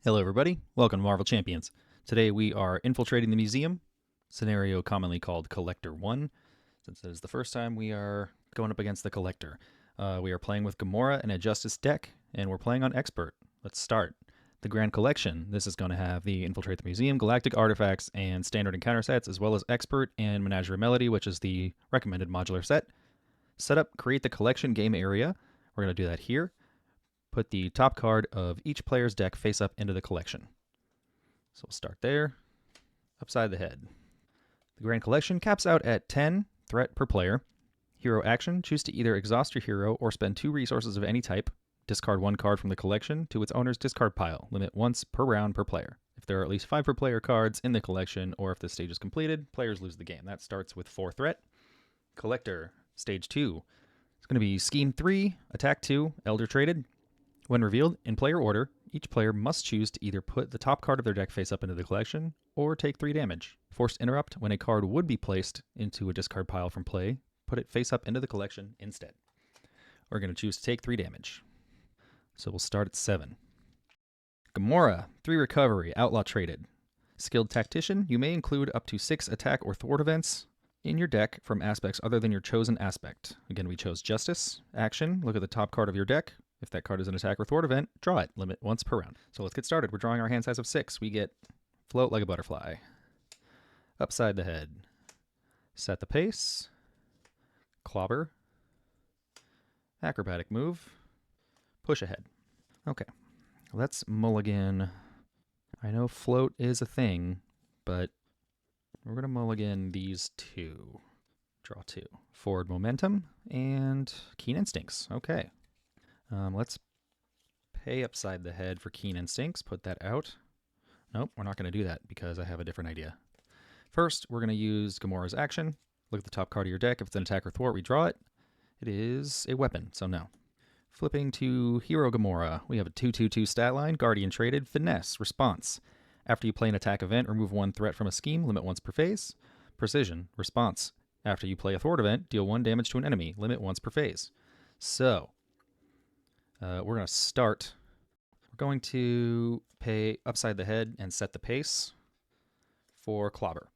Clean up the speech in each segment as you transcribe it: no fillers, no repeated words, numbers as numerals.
Hello everybody, welcome to Marvel Champions. Today we are infiltrating the museum, scenario commonly called Collector 1. Since it is the first time we are going up against the Collector. We are playing with Gamora and a Justice deck, and we're playing on Expert. Let's start. The Grand Collection. This is going to have the Infiltrate the Museum, Galactic Artifacts, and Standard Encounter sets, as well as Expert and Menagerie Melody, which is the recommended modular set. Setup, create the collection game area. We're going to do that here. Put the top card of each player's deck face up into the collection. So we'll start there, upside the head. The Grand Collection caps out at 10 threat per player. Hero action, choose to either exhaust your hero or spend 2 resources of any type. Discard 1 card from the collection to its owner's discard pile. Limit once per round per player. If there are at least 5 per player cards in the collection, or if this stage is completed, players lose the game. That starts with 4 threat. Collector, stage 2. It's going to be Scheme 3, Attack 2, Elder Traded. When revealed, in player order, each player must choose to either put the top card of their deck face up into the collection, or take 3 damage. Forced interrupt, when a card would be placed into a discard pile from play, put it face up into the collection instead. We're going to choose to take 3 damage. So we'll start at 7. Gamora, 3 recovery, outlaw traded. Skilled tactician, you may include up to 6 attack or thwart events in your deck from aspects other than your chosen aspect. Again, we chose Justice. Action, look at the top card of your deck. If that card is an attack or thwart event, draw it. Limit once per round. So let's get started. We're drawing our hand size of 6. We get Float like a butterfly. Upside the head. Set the pace. Clobber. Acrobatic move. Push ahead. Okay. Let's mulligan. I know float is a thing, but we're going to mulligan these 2. Draw 2. Forward momentum and keen instincts. Okay. Let's pay upside the head for Keen Instincts. Put that out. Nope, we're not going to do that because I have a different idea. First, we're going to use Gamora's action. Look at the top card of your deck. If it's an attack or thwart, we draw it. It is a weapon, so no. Flipping to Hero Gamora, we have a 2/2/2 stat line, Guardian Traded, Finesse, Response. After you play an attack event, remove 1 threat from a scheme, limit once per phase. Precision, Response. After you play a thwart event, deal 1 damage to an enemy, limit once per phase. So, we're going to start. We're going to pay upside the head and set the pace for Clobber.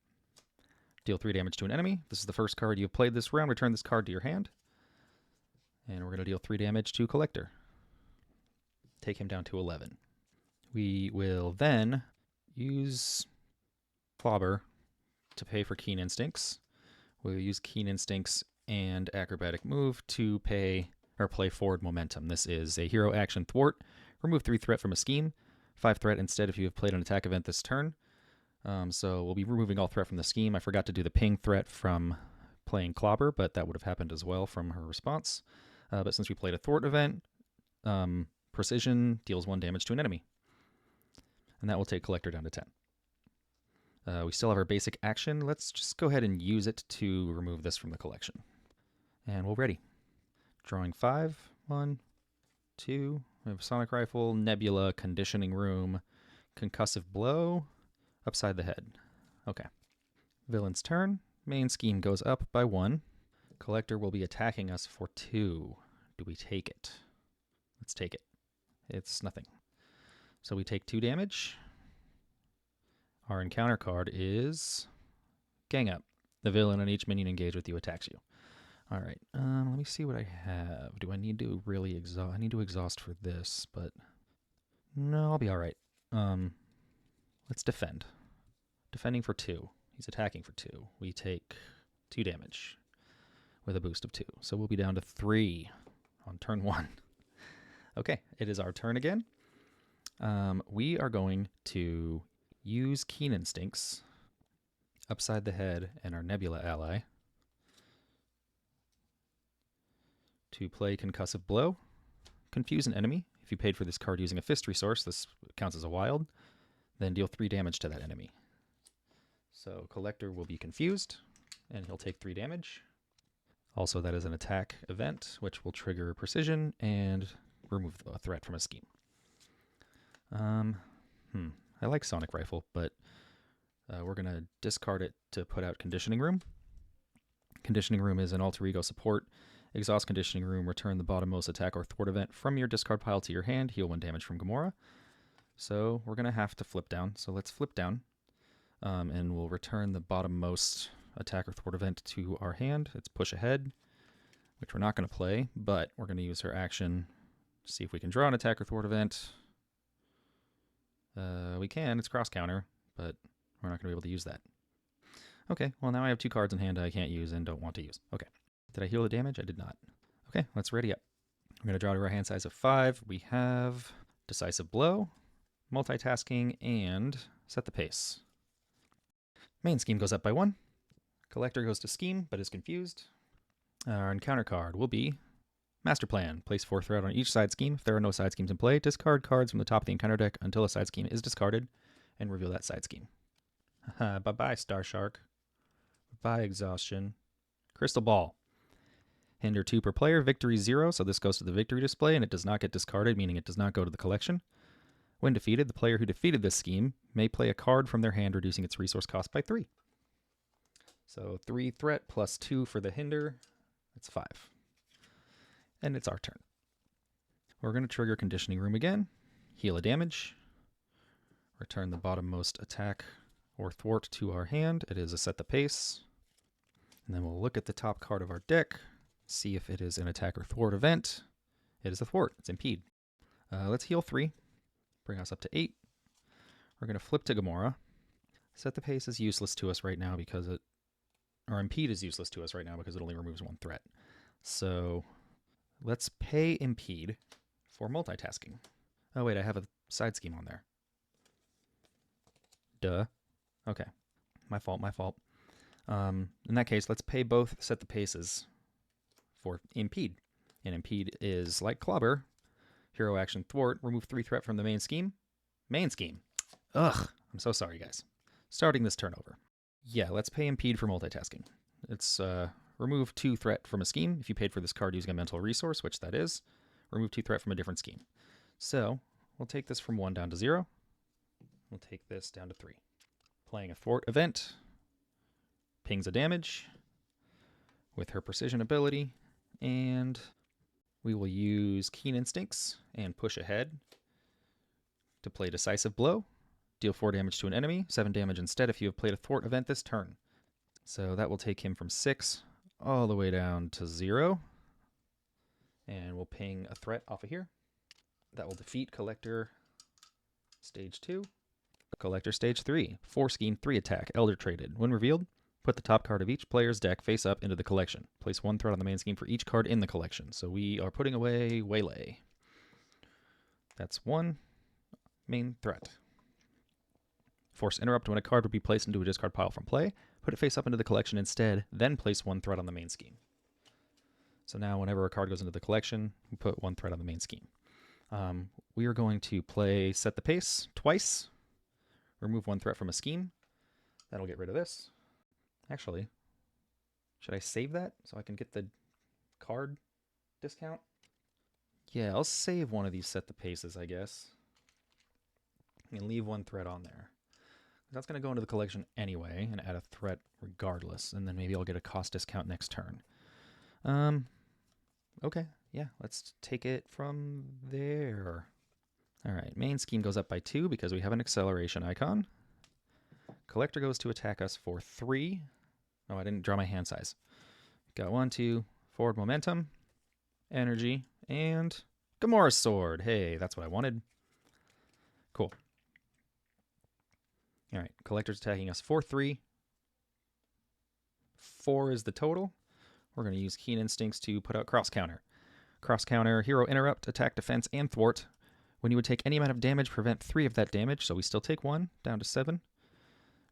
Deal 3 damage to an enemy. This is the first card you've played this round. Return this card to your hand. And we're going to deal 3 damage to Collector. Take him down to 11. We will then use Clobber to pay for Keen Instincts. We'll use Keen Instincts and Acrobatic Move to pay or play forward momentum. This is a hero action thwart. Remove 3 threat from a scheme. 5 threat instead if you have played an attack event this turn. So we'll be removing all threat from the scheme. I forgot to do the ping threat from playing Clobber, but that would have happened as well from her response. But since we played a thwart event, Precision deals 1 damage to an enemy. And that will take Collector down to 10. We still have our basic action. Let's just go ahead and use it to remove this from the collection. And we're ready. Drawing 5. 1, 2. We have Sonic Rifle, Nebula, Conditioning Room, Concussive Blow, upside the head. Okay. Villain's turn. Main scheme goes up by 1. Collector will be attacking us for 2. Do we take it? Let's take it. It's nothing. So we take 2 damage. Our encounter card is Gang Up. The villain and each minion engaged with you attacks you. All right, let me see what I have. Do I need to really exhaust? I need to exhaust for this, but no, I'll be all right. Let's defend. Defending for 2. He's attacking for 2. We take 2 damage with a boost of 2. So we'll be down to 3 on turn 1. Okay, it is our turn again. We are going to use Keen Instincts, upside the head, and our Nebula ally to play Concussive Blow. Confuse an enemy. If you paid for this card using a fist resource, this counts as a wild. Then deal 3 damage to that enemy. So Collector will be confused, and he'll take 3 damage. Also, that is an attack event, which will trigger Precision and remove a threat from a scheme. I like Sonic Rifle, but we're going to discard it to put out Conditioning Room. Conditioning Room is an alter ego support. Exhaust Conditioning Room, return the bottommost attack or thwart event from your discard pile to your hand. Heal 1 damage from Gamora. So we're going to have to flip down. So let's flip down, and we'll return the bottommost attack or thwart event to our hand. It's push ahead, which we're not going to play, but we're going to use her action to see if we can draw an attack or thwart event. We can. It's cross counter, but we're not going to be able to use that. Okay, well now I have 2 cards in hand I can't use and don't want to use. Okay. Did I heal the damage? I did not. Okay, let's ready up. I'm going to draw to our hand size of 5. We have Decisive Blow, Multitasking, and Set the Pace. Main scheme goes up by 1. Collector goes to scheme, but is confused. Our encounter card will be Master Plan. Place 4 threat on each side scheme. If there are no side schemes in play, discard cards from the top of the encounter deck until a side scheme is discarded, and reveal that side scheme. Bye-bye, Star Shark. Bye-bye, Exhaustion. Crystal Ball. Hinder 2 per player, victory 0, so this goes to the victory display, and it does not get discarded, meaning it does not go to the collection. When defeated, the player who defeated this scheme may play a card from their hand, reducing its resource cost by 3. So 3 threat plus 2 for the hinder, that's 5. And it's our turn. We're going to trigger Conditioning Room again, heal a damage, return the bottommost attack or thwart to our hand. It is a Set the Pace. And then we'll look at the top card of our deck, see if it is an attack or thwart event. It is a thwart. It's Impede. Let's heal 3. Bring us up to 8. We're going to flip to Gamora. Set the Pace is useless to us right now because it... Or Impede is useless to us right now because it only removes 1 threat. So let's pay Impede for multitasking. Oh wait, I have a side scheme on there. Duh. Okay. My fault. In that case, let's pay both Set the Paces for Impede. And Impede is like Clobber. Hero action thwart. Remove 3 threat from the main scheme. Main scheme. Ugh. I'm so sorry, guys. Starting this turn over. Yeah, let's pay Impede for multitasking. It's remove 2 threat from a scheme. If you paid for this card using a mental resource, which that is, remove 2 threat from a different scheme. So we'll take this from 1 down to 0. We'll take this down to 3. Playing a thwart event. Pings a damage with her precision ability, and we will use Keen Instincts and push ahead to play Decisive Blow. Deal 4 damage to an enemy, 7 damage instead if you have played a thwart event this turn. So that will take him from 6 all the way down to 0. And we'll ping a threat off of here. That will defeat Collector Stage 2. Collector Stage 3. 4 scheme, 3 attack, Elder Traded. When revealed, put the top card of each player's deck face up into the collection. Place 1 threat on the main scheme for each card in the collection. So we are putting away Waylay. That's 1 main threat. Force Interrupt. When a card would be placed into a discard pile from play, put it face up into the collection instead, then place 1 threat on the main scheme. So now whenever a card goes into the collection, we put 1 threat on the main scheme. We are going to play Set the Pace twice. Remove 1 threat from a scheme. That'll get rid of this. Actually, should I save that so I can get the card discount? Yeah, I'll save one of these Set the Paces, I guess. And leave 1 threat on there. That's going to go into the collection anyway and add a threat regardless. And then maybe I'll get a cost discount next turn. Okay, yeah, let's take it from there. All right, main scheme goes up by 2 because we have an acceleration icon. Collector goes to attack us for 3. Oh, I didn't draw my hand size. Got 1, 2, forward momentum, energy, and Gamora's Sword. Hey, that's what I wanted. Cool. All right, Collector's attacking us for 3. 4 is the total. We're going to use Keen Instincts to put out Cross Counter. Cross Counter, Hero Interrupt, Attack, Defense, and Thwart. When you would take any amount of damage, prevent 3 of that damage, so we still take 1, down to 7.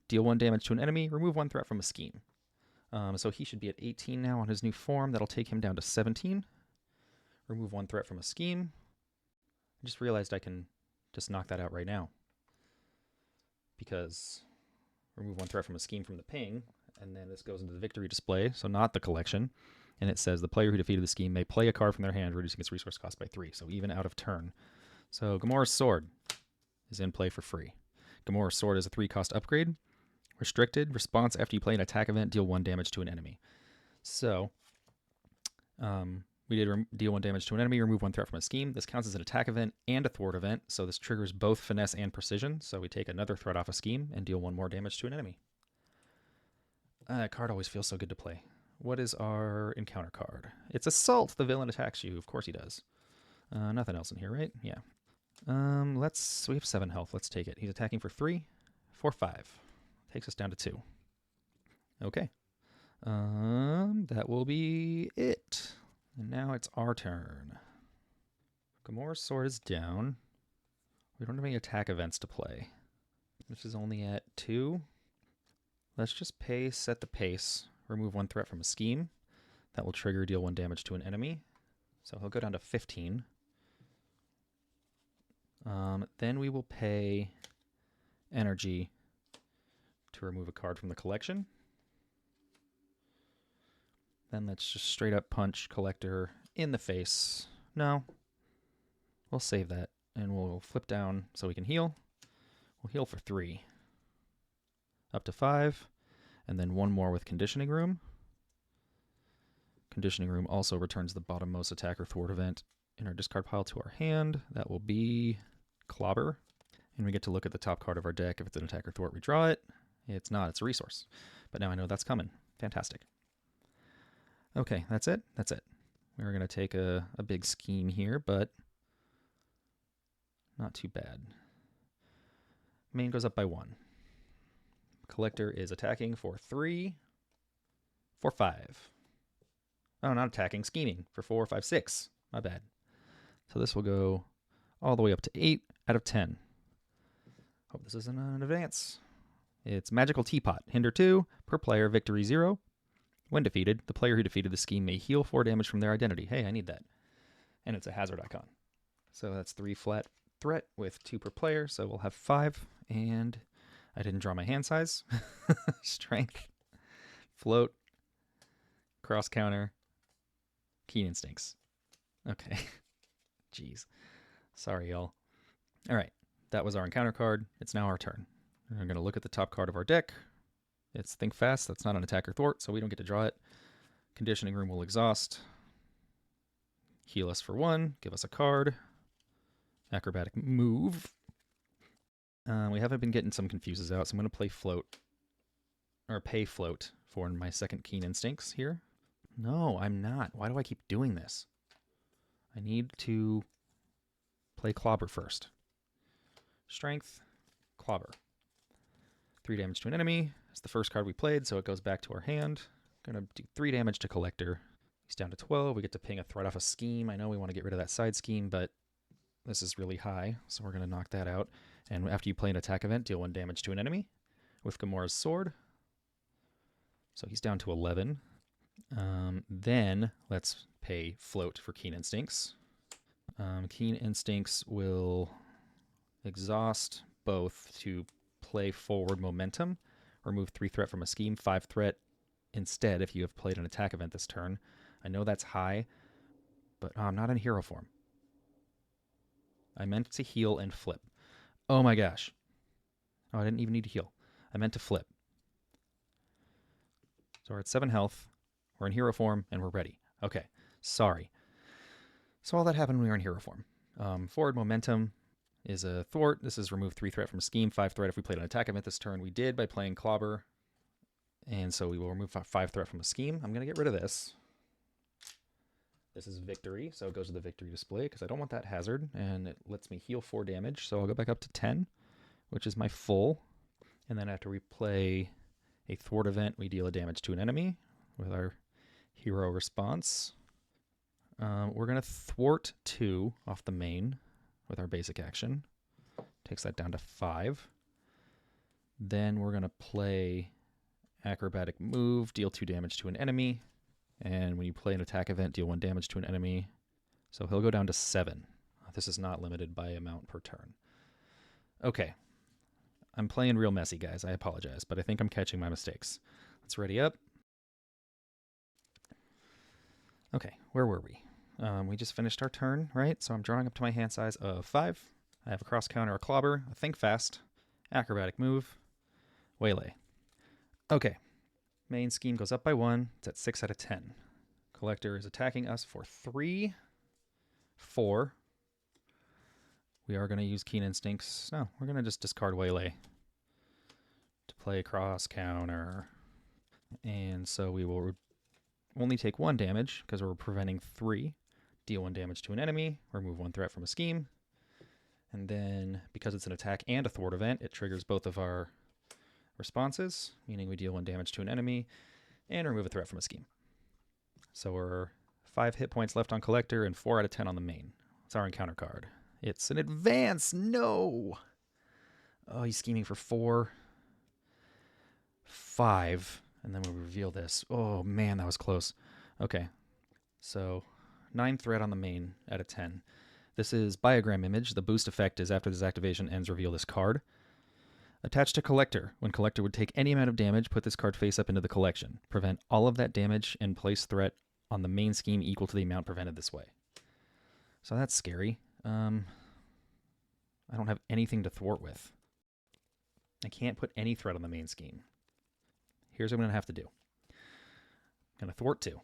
Deal 1 damage to an enemy, remove 1 threat from a scheme. So he should be at 18 now on his new form. That'll take him down to 17. Remove 1 threat from a scheme. I just realized I can just knock that out right now. Because remove 1 threat from a scheme from the ping, and then this goes into the victory display, so not the collection. And it says the player who defeated the scheme may play a card from their hand, reducing its resource cost by 3. So even out of turn. So Gamora's Sword is in play for free. Gamora's Sword is a 3-cost upgrade. Restricted. Response after you play an attack event, deal 1 damage to an enemy. So, We did deal 1 damage to an enemy, remove 1 threat from a scheme. This counts as an attack event and a thwart event, so this triggers both finesse and precision. So we take another threat off a scheme and deal 1 more damage to an enemy. That card always feels so good to play. What is our encounter card? It's Assault. The villain attacks you. Of course he does. Nothing else in here, right? Yeah. We have 7 health. Let's take it. He's attacking for 3, 4, 5. Takes us down to 2. Okay. That will be it. And now it's our turn. Gamora's sword is down. We don't have any attack events to play. This is only at 2. Let's just set the pace. Remove 1 threat from a scheme. That will trigger deal 1 damage to an enemy. So he'll go down to 15. Then we will pay energy to remove a card from the collection. Then let's just straight up punch Collector in the face. No. We'll save that. And we'll flip down so we can heal. We'll heal for 3. Up to 5. And then 1 more with Conditioning Room. Conditioning Room also returns the bottommost attack or thwart event in our discard pile to our hand. That will be Clobber. And we get to look at the top card of our deck. If it's an attack or thwart, we draw it. It's not. It's a resource. But now I know that's coming. Fantastic. Okay, that's it. That's it. We're going to take a big scheme here, but not too bad. Main goes up by 1. Collector is attacking for 3, 4, 5. Oh, not attacking, scheming for 4, 5, 6. My bad. So this will go all the way up to 8 out of 10. Hope this isn't an advance. It's Magical Teapot. Hinder 2, per player, victory 0. When defeated, the player who defeated the scheme may heal 4 damage from their identity. Hey, I need that. And it's a hazard icon. So that's 3 flat threat with 2 per player. So we'll have 5. And I didn't draw my hand size. Strength, float, cross counter, keen instincts. Okay. Jeez. Sorry, y'all. All right. That was our encounter card. It's now our turn. We're going to look at the top card of our deck. It's Think Fast. That's not an attack or thwart, so we don't get to draw it. Conditioning Room will exhaust. Heal us for 1. Give us a card. Acrobatic Move. We haven't been getting some confuses out, so I'm going to play Float. Or pay Float for my second Keen Instincts here. No, I'm not. Why do I keep doing this? I need to play Clobber first. Strength, Clobber. 3 damage to an enemy. It's the first card we played, so it goes back to our hand. Gonna do 3 damage to Collector. He's down to 12. We get to ping a threat off a scheme. I know we want to get rid of that side scheme, but this is really high, so we're going to knock that out. And after you play an attack event, deal 1 damage to an enemy with Gamora's sword. So he's down to 11. Then let's pay Float for Keen Instincts. Keen Instincts will exhaust both to play forward momentum, remove 3 threat from a scheme, 5 threat instead if you have played an attack event this turn. I know that's high, but I'm not in hero form. I meant to heal and flip. Oh my gosh. Oh, I didn't even need to heal. I meant to flip. So we're at 7 health. We're in hero form, and we're ready. Okay, sorry. So all that happened when we were in hero form. Forward momentum is a thwart. This is remove 3 threat from a scheme, 5 threat if we played an attack event this turn. We did by playing Clobber. And so we will remove 5 threat from a scheme. I'm going to get rid of this. This is victory, so it goes to the victory display because I don't want that hazard, and it lets me heal 4 damage. So I'll go back up to 10, which is my full. And then after we play a thwart event, we deal a damage to an enemy with our hero response. We're going to thwart 2 off the main with our basic action. Takes that down to 5. Then we're going to play Acrobatic Move, deal 2 damage to an enemy. And when you play an attack event, deal 1 damage to an enemy. So he'll go down to 7. This is not limited by amount per turn. Okay. I'm playing real messy, guys. I apologize, but I think I'm catching my mistakes. Let's ready up. Okay, where were we? We just finished our turn, right? So I'm drawing up to my hand size of 5. I have a cross counter, a clobber, a think fast, acrobatic move, waylay. Okay. Main scheme goes up by 1. It's at 6 out of 10. Collector is attacking us for 3, 4. We are going to use Keen Instincts. No, we're going to just discard Waylay to play cross counter. And so we will only take 1 damage because we're preventing 3. Deal 1 damage to an enemy, remove 1 threat from a scheme. And then because it's an attack and a thwart event, it triggers both of our responses, meaning we deal 1 damage to an enemy and remove a threat from a scheme. So we're 5 hit points left on Collector and 4 out of 10 on the main. It's our encounter card. It's an advance. No. Oh, he's scheming for 4, 5, and then we reveal this. Oh man, that was close. Okay, so 9 threat on the main out of 10. This is Biogram Image. The boost effect is after this activation ends, reveal this card. Attached to Collector. When Collector would take any amount of damage, put this card face up into the collection. Prevent all of that damage and place threat on the main scheme equal to the amount prevented this way. So that's scary. I don't have anything to thwart with. I can't put any threat on the main scheme. Here's what I'm going to have to do. I'm going to thwart 2.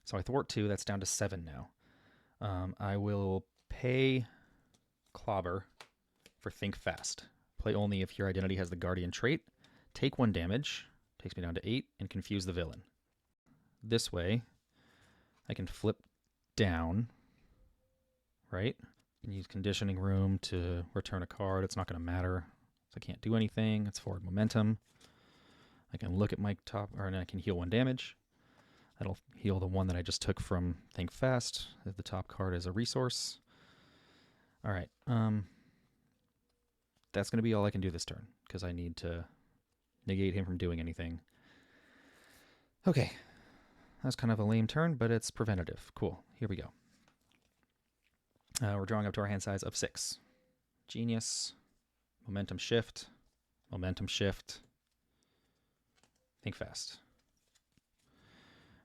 So I thwart 2. That's down to 7 now. I will pay Clobber for Think Fast. Play only if your identity has the Guardian trait. Take 1 damage. Takes me down to 8. And confuse the villain. This way, I can flip down, right? And use Conditioning Room to return a card. It's not going to matter. So I can't do anything. It's forward momentum. I can look at my top, or I can heal 1 damage. That'll heal the 1 that I just took from Think Fast. If the top card is a resource. All right. That's going to be all I can do this turn, because I need to negate him from doing anything. Okay. That's kind of a lame turn, but it's preventative. Cool. Here we go. We're drawing up to our hand size of 6. Genius. Momentum shift. Momentum shift. Think Fast.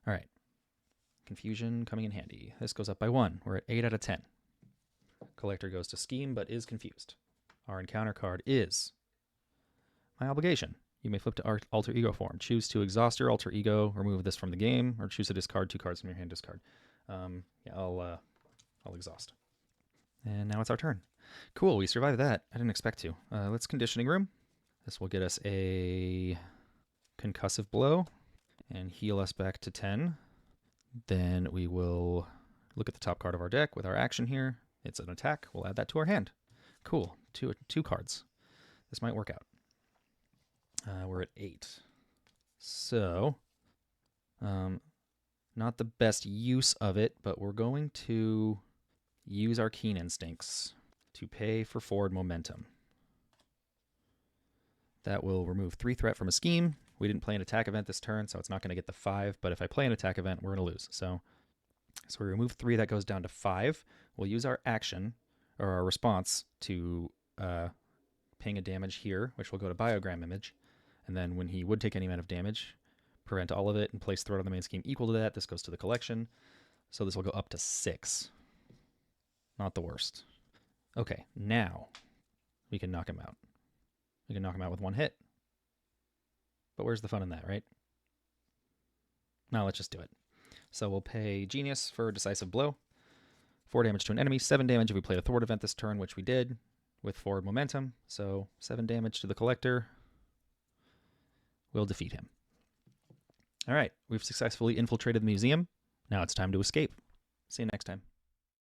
All right. Confusion coming in handy. This goes up by 1. We're at 8 out of 10. Collector goes to Scheme, but is confused. Our encounter card is my obligation. You may flip to alter ego form. Choose to exhaust your alter ego, remove this from the game, or choose to discard 2 cards from your hand. Discard. Yeah, I'll exhaust. And now it's our turn. Cool, we survived that. I didn't expect to. Let's Conditioning Room. This will get us a concussive blow and heal us back to 10. Then we will look at the top card of our deck with our action here. It's an attack. We'll add that to our hand. Cool. 2 cards. This might work out. We're at 8. So, not the best use of it, but we're going to use our Keen Instincts to pay for forward momentum. That will remove 3 threat from a scheme. We didn't play an attack event this turn, so it's not going to get the 5, but if I play an attack event, we're going to lose. So we remove 3, that goes down to 5. We'll use our action, or our response, to ping a damage here, which will go to Biogram Image. And then when he would take any amount of damage, prevent all of it and place threat on the main scheme equal to that. This goes to the collection. So this will go up to 6. Not the worst. Okay, now we can knock him out. We can knock him out with 1 hit. But where's the fun in that, right? Now let's just do it. So we'll pay Genius for Decisive Blow. 4 damage to an enemy, 7 damage if we played a thwart event this turn, which we did with forward momentum. So 7 damage to the Collector. We'll defeat him. All right, we've successfully infiltrated the museum. Now it's time to escape. See you next time.